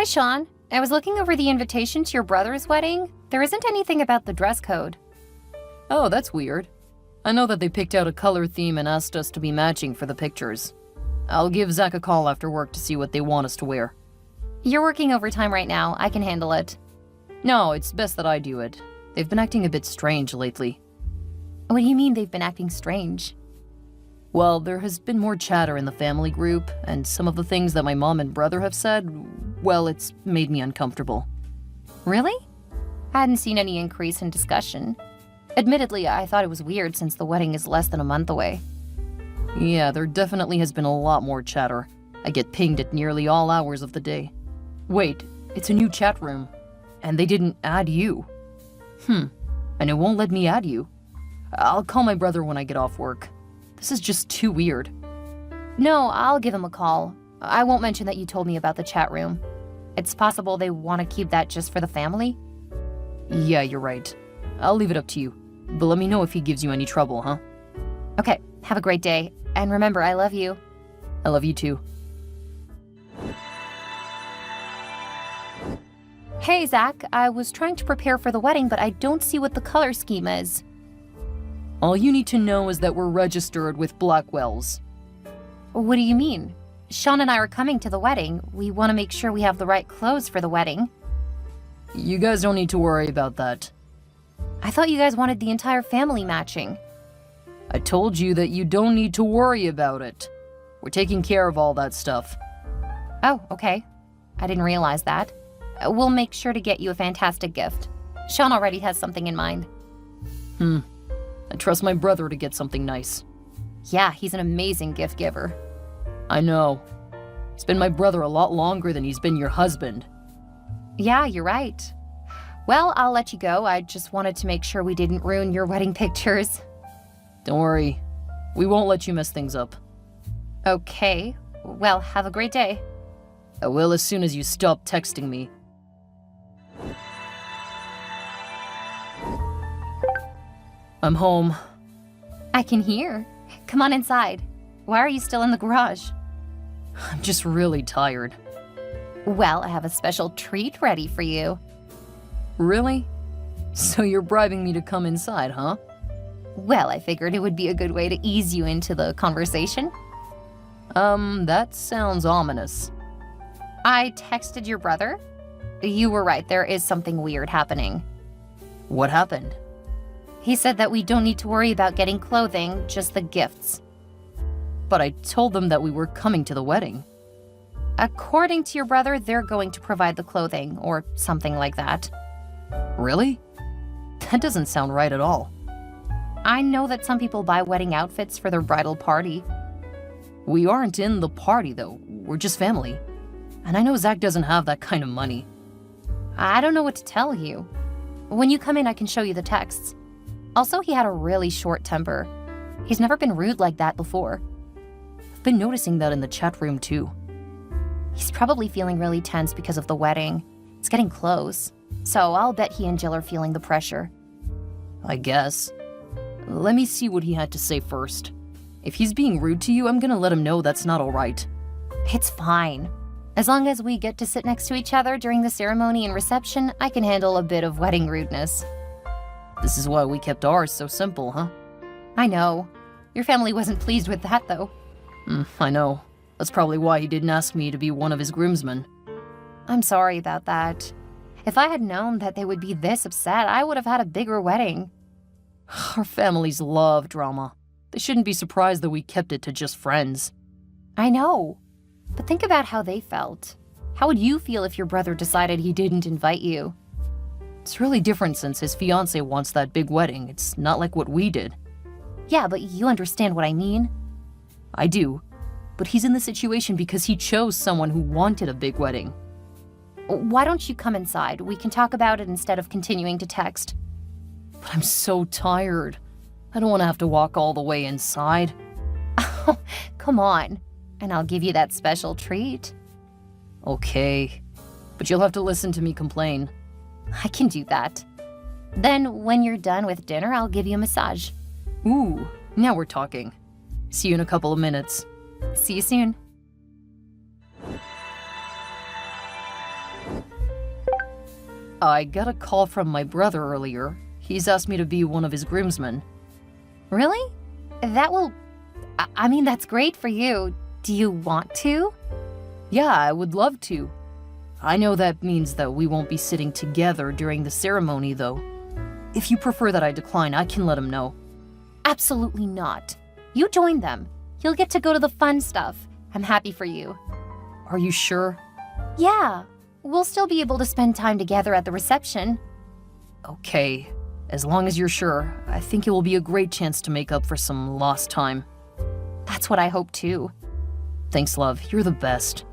Sean. I was looking over the invitation to your brother's wedding. There isn't anything about the dress code. Oh, that's weird. I know that they picked out a color theme and asked us to be matching for the pictures. I'll give Zach a call after work to see what they want us to wear. You're working overtime right now. I can handle it. No, it's best that I do it. They've been acting a bit strange lately. What do you mean they've been acting strange? Well, there has been more chatter in the family group, and some of the things that my mom and brother have said, well, it's made me uncomfortable. Really? I hadn't seen any increase in discussion. Admittedly, I thought it was weird since the wedding is less than a month away. Yeah, there definitely has been a lot more chatter. I get pinged at nearly all hours of the day. Wait, it's a new chat room, and they didn't add you. And it won't let me add you. I'll call my brother when I get off work. This is just too weird. No, I'll give him a call. I won't mention that you told me about the chat room. It's possible they want to keep that just for the family? Yeah, you're right. I'll leave it up to you. But let me know if he gives you any trouble, huh? Okay, have a great day. And remember, I love you. I love you too. Hey, Zach, I was trying to prepare for the wedding, but I don't see what the color scheme is. All you need to know is that we're registered with Blackwell's. What do you mean? Sean and I are coming to the wedding. We want to make sure we have the right clothes for the wedding. You guys don't need to worry about that. I thought you guys wanted the entire family matching. I told you that you don't need to worry about it. We're taking care of all that stuff. Oh, okay. I didn't realize that. We'll make sure to get you a fantastic gift. Sean already has something in mind. I trust my brother to get something nice. Yeah, he's an amazing gift giver. I know. He's been my brother a lot longer than he's been your husband. Yeah, you're right. Well, I'll let you go. I just wanted to make sure we didn't ruin your wedding pictures. Don't worry. We won't let you mess things up. Okay. Well, have a great day. I will as soon as you stop texting me. I'm home. I can hear. Come on inside. Why are you still in the garage? I'm just really tired. Well, I have a special treat ready for you. Really? So you're bribing me to come inside, huh? Well, I figured it would be a good way to ease you into the conversation. That sounds ominous. I texted your brother. You were right, there is something weird happening. What happened? He said that we don't need to worry about getting clothing, just the gifts. But I told them that we were coming to the wedding. According to your brother, they're going to provide the clothing, or something like that. Really? That doesn't sound right at all. I know that some people buy wedding outfits for their bridal party. We aren't in the party, though. We're just family. And I know Zach doesn't have that kind of money. I don't know what to tell you. When you come in, I can show you the texts. Also, he had a really short temper. He's never been rude like that before. I've been noticing that in the chat room, too. He's probably feeling really tense because of the wedding. It's getting close. So I'll bet he and Jill are feeling the pressure. I guess. Let me see what he had to say first. If he's being rude to you, I'm gonna let him know that's not all right. It's fine. As long as we get to sit next to each other during the ceremony and reception, I can handle a bit of wedding rudeness. This is why we kept ours so simple, huh? I know. Your family wasn't pleased with that, though. I know. That's probably why he didn't ask me to be one of his groomsmen. I'm sorry about that. If I had known that they would be this upset, I would have had a bigger wedding. Our families love drama. They shouldn't be surprised that we kept it to just friends. I know. But think about how they felt. How would you feel if your brother decided he didn't invite you? It's really different since his fiancée wants that big wedding. It's not like what we did. Yeah, but you understand what I mean? I do. But he's in the situation because he chose someone who wanted a big wedding. Why don't you come inside? We can talk about it instead of continuing to text. But I'm so tired. I don't want to have to walk all the way inside. Oh, come on. And I'll give you that special treat. Okay. But you'll have to listen to me complain. I can do that. Then, when you're done with dinner, I'll give you a massage. Ooh, now we're talking. See you in a couple of minutes. See you soon. I got a call from my brother earlier. He's asked me to be one of his groomsmen. Really? That will... I mean, that's great for you. Do you want to? Yeah, I would love to. I know that means that we won't be sitting together during the ceremony, though. If you prefer that I decline, I can let him know. Absolutely not. You join them. You'll get to go to the fun stuff. I'm happy for you. Are you sure? Yeah. We'll still be able to spend time together at the reception. Okay. As long as you're sure, I think it will be a great chance to make up for some lost time. That's what I hope too. Thanks, love. You're the best.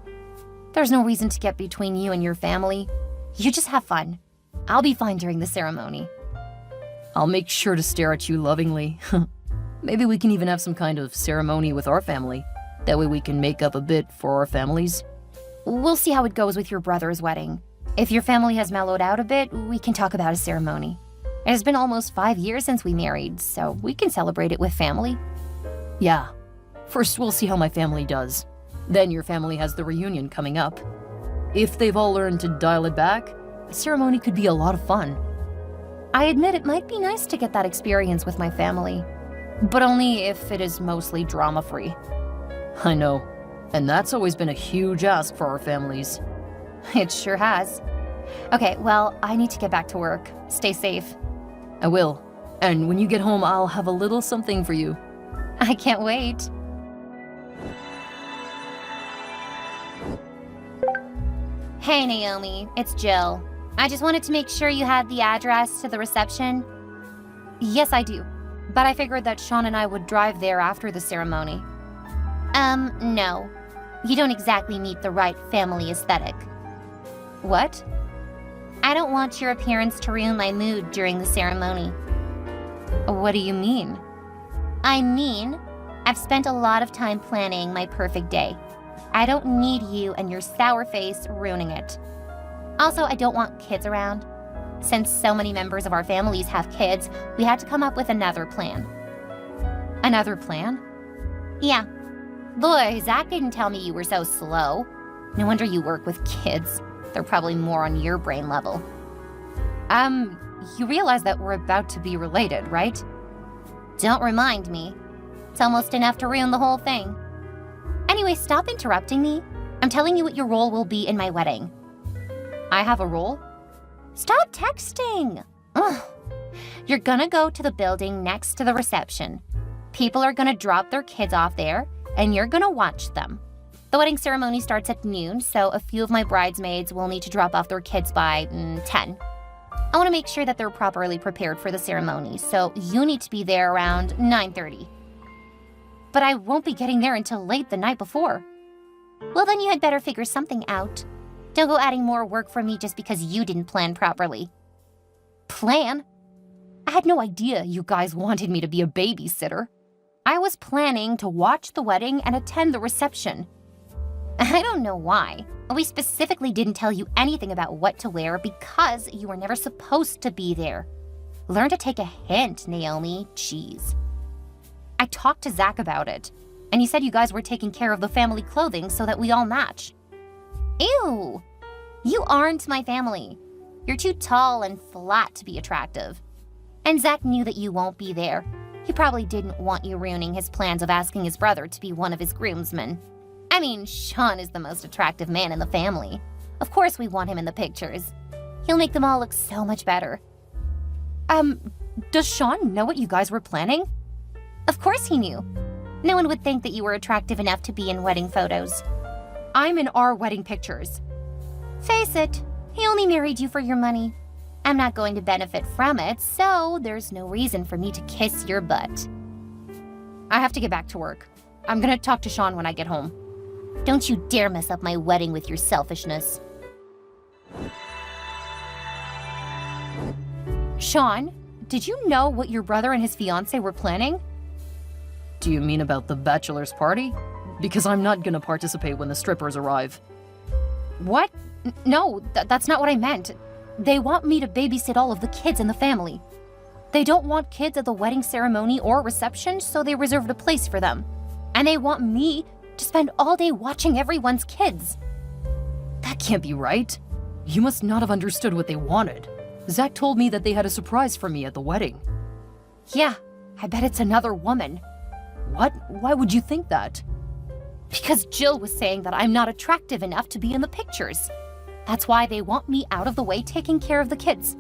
There's no reason to get between you and your family. You just have fun. I'll be fine during the ceremony. I'll make sure to stare at you lovingly. Maybe we can even have some kind of ceremony with our family. That way we can make up a bit for our families. We'll see how it goes with your brother's wedding. If your family has mellowed out a bit, we can talk about a ceremony. It has been almost 5 years since we married, so we can celebrate it with family. Yeah. First, we'll see how my family does. Then your family has the reunion coming up. If they've all learned to dial it back, the ceremony could be a lot of fun. I admit it might be nice to get that experience with my family, but only if it is mostly drama-free. I know. And that's always been a huge ask for our families. It sure has. Okay, well, I need to get back to work. Stay safe. I will. And when you get home, I'll have a little something for you. I can't wait. Hey, Naomi, it's Jill. I just wanted to make sure you had the address to the reception. Yes, I do. But I figured that Sean and I would drive there after the ceremony. No. You don't exactly meet the right family aesthetic. What? I don't want your appearance to ruin my mood during the ceremony. What do you mean? I mean, I've spent a lot of time planning my perfect day. I don't need you and your sour face ruining it. Also, I don't want kids around. Since so many members of our families have kids, we had to come up with another plan. Another plan? Yeah. Boy, Zach didn't tell me you were so slow. No wonder you work with kids. They're probably more on your brain level. You realize that we're about to be related, right? Don't remind me. It's almost enough to ruin the whole thing. Anyway, stop interrupting me. I'm telling you what your role will be in my wedding. I have a role? Stop texting! Ugh. You're gonna go to the building next to the reception. People are gonna drop their kids off there, and you're gonna watch them. The wedding ceremony starts at noon, so a few of my bridesmaids will need to drop off their kids by 10. I want to make sure that they're properly prepared for the ceremony, so you need to be there around 9:30. But I won't be getting there until late the night before. Well, then you had better figure something out. Don't go adding more work for me just because you didn't plan properly. Plan? I had no idea you guys wanted me to be a babysitter. I was planning to watch the wedding and attend the reception. I don't know why. We specifically didn't tell you anything about what to wear because you were never supposed to be there. Learn to take a hint, Naomi. Jeez. I talked to Zach about it, and he said you guys were taking care of the family clothing so that we all match. Ew! You aren't my family. You're too tall and flat to be attractive. And Zach knew that you won't be there. He probably didn't want you ruining his plans of asking his brother to be one of his groomsmen. I mean, Sean is the most attractive man in the family. Of course we want him in the pictures. He'll make them all look so much better. Does Sean know what you guys were planning? Of course he knew. No one would think that you were attractive enough to be in wedding photos. I'm in our wedding pictures. Face it, he only married you for your money. I'm not going to benefit from it, so there's no reason for me to kiss your butt. I have to get back to work. I'm gonna talk to Sean when I get home. Don't you dare mess up my wedding with your selfishness. Sean, did you know what your brother and his fiancée were planning? Do you mean about the bachelor's party? Because I'm not gonna participate when the strippers arrive. What? No, that's not what I meant. They want me to babysit all of the kids in the family. They don't want kids at the wedding ceremony or reception, so they reserved a place for them. And they want me to spend all day watching everyone's kids. That can't be right. You must not have understood what they wanted. Zach told me that they had a surprise for me at the wedding. Yeah, I bet it's another woman. What? Why would you think that? Because Jill was saying that I'm not attractive enough to be in the pictures. That's why they want me out of the way taking care of the kids.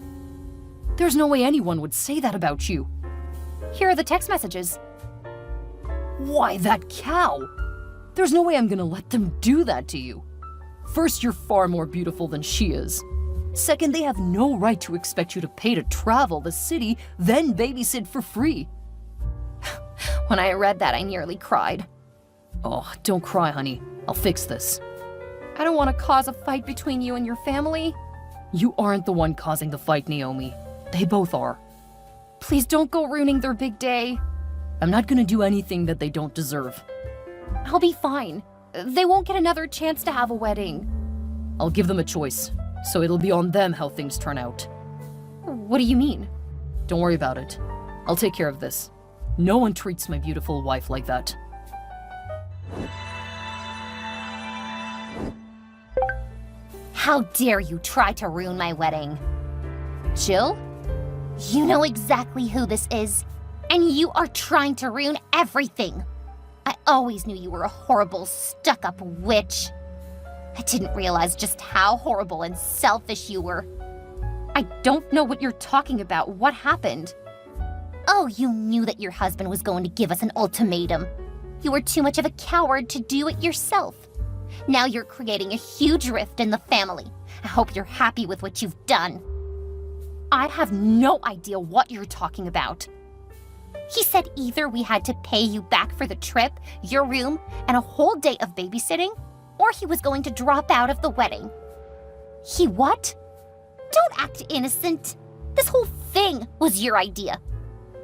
There's no way anyone would say that about you. Here are the text messages. Why, that cow! There's no way I'm gonna let them do that to you. First, you're far more beautiful than she is. Second, they have no right to expect you to pay to travel the city, then babysit for free. When I read that, I nearly cried. Oh, don't cry, honey. I'll fix this. I don't want to cause a fight between you and your family. You aren't the one causing the fight, Naomi. They both are. Please don't go ruining their big day. I'm not gonna do anything that they don't deserve. I'll be fine. They won't get another chance to have a wedding. I'll give them a choice, so it'll be on them how things turn out. What do you mean? Don't worry about it. I'll take care of this. No one treats my beautiful wife like that. How dare you try to ruin my wedding? Jill? You know exactly who this is, and you are trying to ruin everything. I always knew you were a horrible, stuck-up witch. I didn't realize just how horrible and selfish you were. I don't know what you're talking about. What happened? Oh, you knew that your husband was going to give us an ultimatum. You were too much of a coward to do it yourself. Now you're creating a huge rift in the family. I hope you're happy with what you've done. I have no idea what you're talking about. He said either we had to pay you back for the trip, your room, and a whole day of babysitting, or he was going to drop out of the wedding. He what? Don't act innocent. This whole thing was your idea.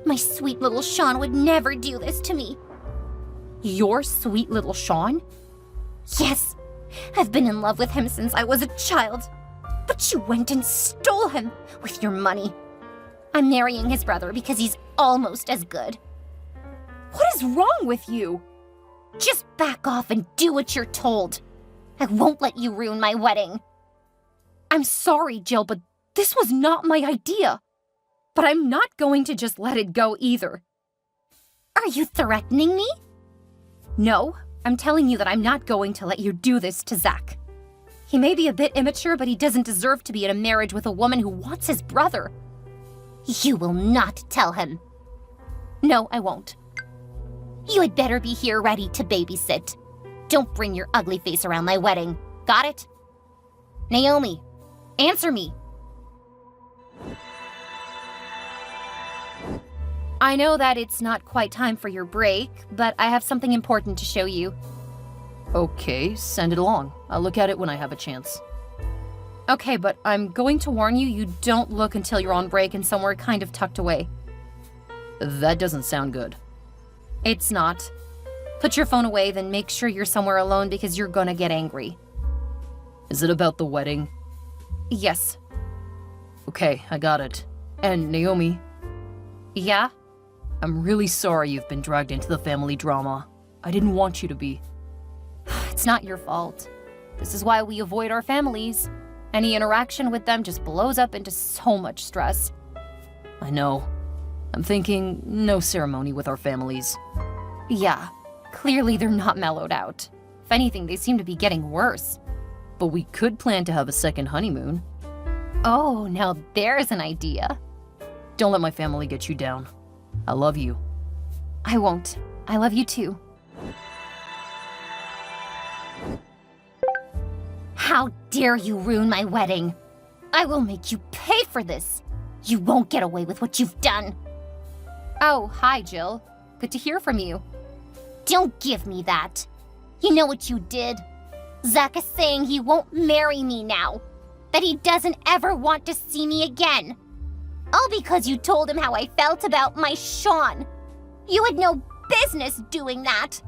My sweet little Sean would never do this to me. Your sweet little Sean? Yes, I've been in love with him since I was a child. But you went and stole him with your money. I'm marrying his brother because he's almost as good. What is wrong with you? Just back off and do what you're told. I won't let you ruin my wedding. I'm sorry, Jill, but this was not my idea. But I'm not going to just let it go either. Are you threatening me? No, I'm telling you that I'm not going to let you do this to Zach. He may be a bit immature, but he doesn't deserve to be in a marriage with a woman who wants his brother. You will not tell him. No, I won't. You had better be here ready to babysit. Don't bring your ugly face around my wedding. Got it? Naomi, answer me. I know that it's not quite time for your break, but I have something important to show you. Okay, send it along. I'll look at it when I have a chance. Okay, but I'm going to warn you, you don't look until you're on break and somewhere kind of tucked away. That doesn't sound good. It's not. Put your phone away, then make sure you're somewhere alone because you're gonna get angry. Is it about the wedding? Yes. Okay, I got it. And Naomi? Yeah? I'm really sorry you've been dragged into the family drama. I didn't want you to be. It's not your fault. This is why we avoid our families. Any interaction with them just blows up into so much stress. I know. I'm thinking no ceremony with our families. Yeah, clearly they're not mellowed out. If anything, they seem to be getting worse. But we could plan to have a second honeymoon. Oh, now there's an idea. Don't let my family get you down. I love you. I won't. I love you too. How dare you ruin my wedding? I will make you pay for this. You won't get away with what you've done. Oh, hi, Jill. Good to hear from you. Don't give me that. You know what you did? Zach is saying he won't marry me now. That he doesn't ever want to see me again. All because you told him how I felt about my Sean. You had no business doing that.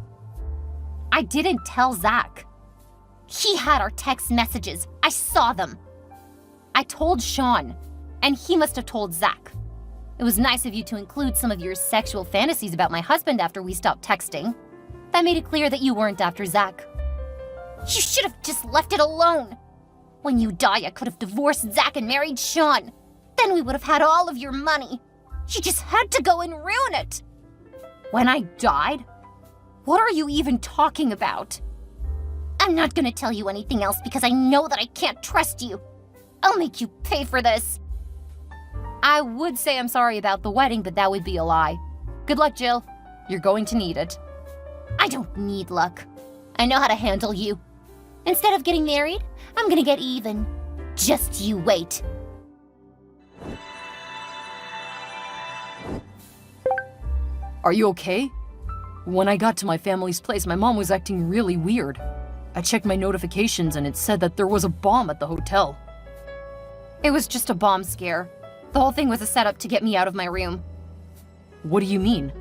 I didn't tell Zach. He had our text messages. I saw them. I told Sean, and he must have told Zach. It was nice of you to include some of your sexual fantasies about my husband after we stopped texting. That made it clear that you weren't after Zach. You should have just left it alone. When you die, I could have divorced Zach and married Sean. Then we would have had all of your money. You just had to go and ruin it. When I died? What are you even talking about? I'm not gonna tell you anything else because I know that I can't trust you. I'll make you pay for this. I would say I'm sorry about the wedding, but that would be a lie. Good luck, Jill. You're going to need it. I don't need luck. I know how to handle you. Instead of getting married, I'm gonna get even. Just you wait. Are you okay? When I got to my family's place, my mom was acting really weird. I checked my notifications and it said that there was a bomb at the hotel. It was just a bomb scare. The whole thing was a setup to get me out of my room. What do you mean?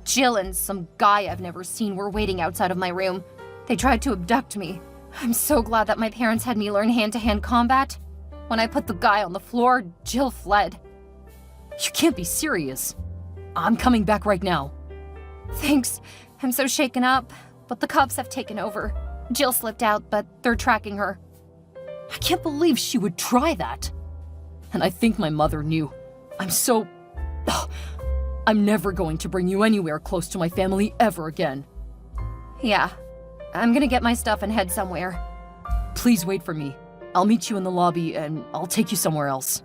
Jill and some guy I've never seen were waiting outside of my room. They tried to abduct me. I'm so glad that my parents had me learn hand-to-hand combat. When I put the guy on the floor, Jill fled. You can't be serious. I'm coming back right now. Thanks. I'm so shaken up, but the cops have taken over. Jill slipped out, but they're tracking her. I can't believe she would try that. And I think my mother knew. I'm never going to bring you anywhere close to my family ever again. Yeah, I'm gonna get my stuff and head somewhere. Please wait for me. I'll meet you in the lobby and I'll take you somewhere else.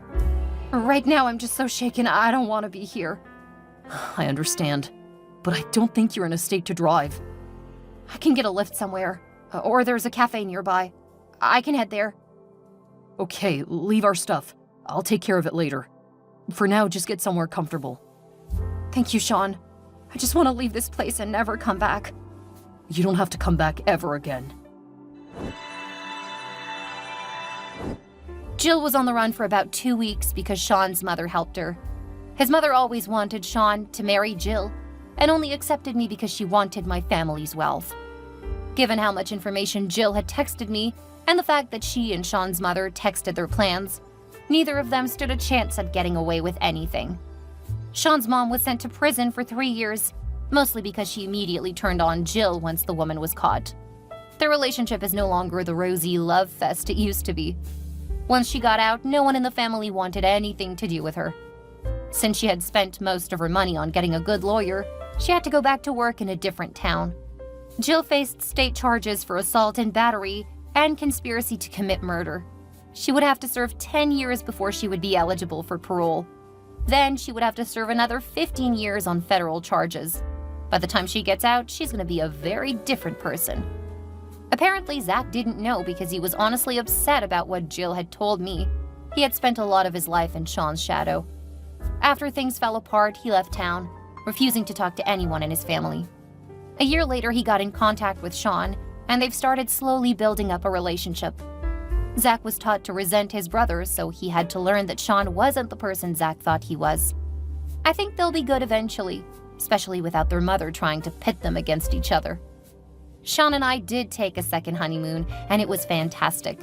Right now I'm just so shaken, I don't want to be here. I understand, but I don't think you're in a state to drive. I can get a lift somewhere, or there's a cafe nearby. I can head there. Okay, leave our stuff. I'll take care of it later. For now, just get somewhere comfortable. Thank you, Sean. I just want to leave this place and never come back. You don't have to come back ever again. Jill was on the run for about 2 weeks because Sean's mother helped her. His mother always wanted Sean to marry Jill, and only accepted me because she wanted my family's wealth. Given how much information Jill had texted me, and the fact that she and Sean's mother texted their plans, neither of them stood a chance at getting away with anything. Sean's mom was sent to prison for 3 years, mostly because she immediately turned on Jill once the woman was caught. Their relationship is no longer the rosy love fest it used to be. Once she got out, no one in the family wanted anything to do with her. Since she had spent most of her money on getting a good lawyer, she had to go back to work in a different town. Jill faced state charges for assault and battery and conspiracy to commit murder. She would have to serve 10 years before she would be eligible for parole. Then she would have to serve another 15 years on federal charges. By the time she gets out, she's going to be a very different person. Apparently, Zach didn't know because he was honestly upset about what Jill had told me. He had spent a lot of his life in Sean's shadow. After things fell apart, he left town, refusing to talk to anyone in his family. A year later, he got in contact with Sean, and they've started slowly building up a relationship. Zach was taught to resent his brother, so he had to learn that Sean wasn't the person Zach thought he was. I think they'll be good eventually, especially without their mother trying to pit them against each other. Sean and I did take a second honeymoon, and it was fantastic.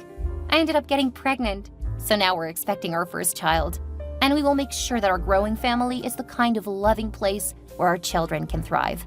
I ended up getting pregnant, so now we're expecting our first child. And we will make sure that our growing family is the kind of loving place where our children can thrive.